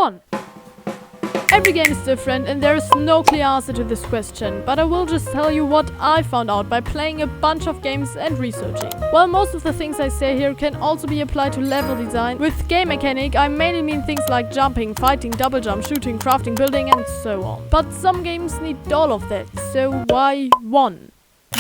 1. Every game is different and there is no clear answer to this question, but I will just tell you what I found out by playing a bunch of games and researching. While most of the things I say here can also be applied to level design, with game mechanic I mainly mean things like jumping, fighting, double jump, shooting, crafting, building and so on. But some games need all of that, so why 1?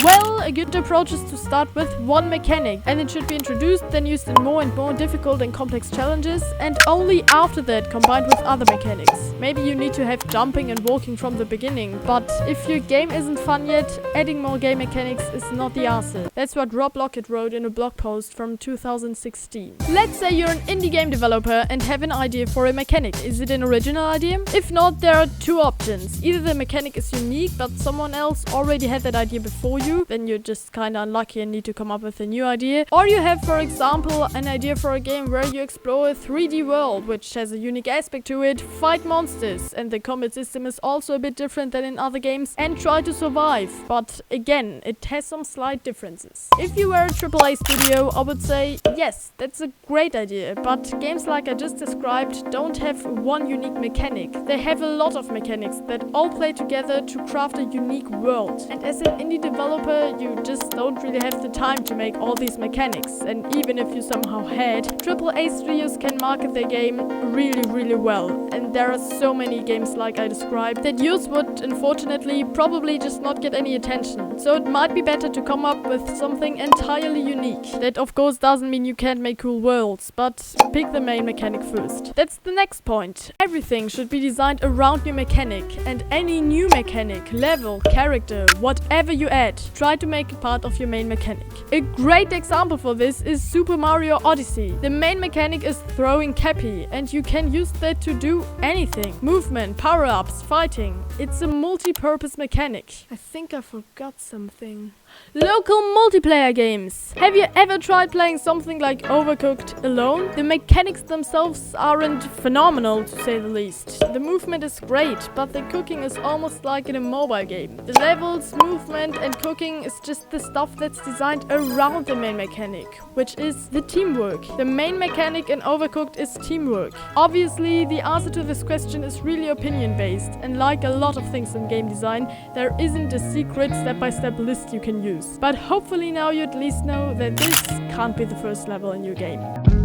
Well, a good approach is to start with one mechanic, and it should be introduced, then used in more and more difficult and complex challenges, and only after that combined with other mechanics. Maybe you need to have jumping and walking from the beginning, but if your game isn't fun yet, adding more game mechanics is not the answer. That's what Rob Lockett wrote in a blog post from 2016. Let's say you're an indie game developer and have an idea for a mechanic. Is it an original idea? If not, there are two options. Either the mechanic is unique, but someone else already had that idea before you, then you're just kinda unlucky and need to come up with a new idea. Or you have, for example, an idea for a game where you explore a 3D world, which has a unique aspect to it, fight monsters, and the combat system is also a bit different than in other games, and try to survive. But again, it has some slight differences. If you were a AAA studio, I would say, yes, that's a great idea, but games like I just described don't have one unique mechanic. They have a lot of mechanics that all play together to craft a unique world. And as an indie developer, you just don't really have the time to make all these mechanics, and even if you somehow had, AAA studios can market their game really well, and there are so many games like I described that yours would unfortunately probably just not get any attention. So it might be better to come up with something entirely unique. That of course doesn't mean you can't make cool worlds, but pick the main mechanic first. That's the next point. Everything should be designed around your mechanic, and any new mechanic, level, character, whatever you add, try to make it part of your main mechanic. A great example for this is Super Mario Odyssey. The main mechanic is throwing Cappy, and you can use that to do anything. Movement, power-ups, fighting. It's a multi-purpose mechanic. I think I forgot something. Local multiplayer games. Have you ever tried playing something like Overcooked alone? The mechanics themselves aren't phenomenal, to say the least. The movement is great, but the cooking is almost like in a mobile game. The levels, movement and cooking is just the stuff that's designed around the main mechanic, which is the teamwork. The main mechanic in Overcooked is teamwork. Obviously, the answer to this question is really opinion-based, and like a lot of things in game design, there isn't a secret step-by-step list you can use. But hopefully now you at least know that this can't be the first level in your game.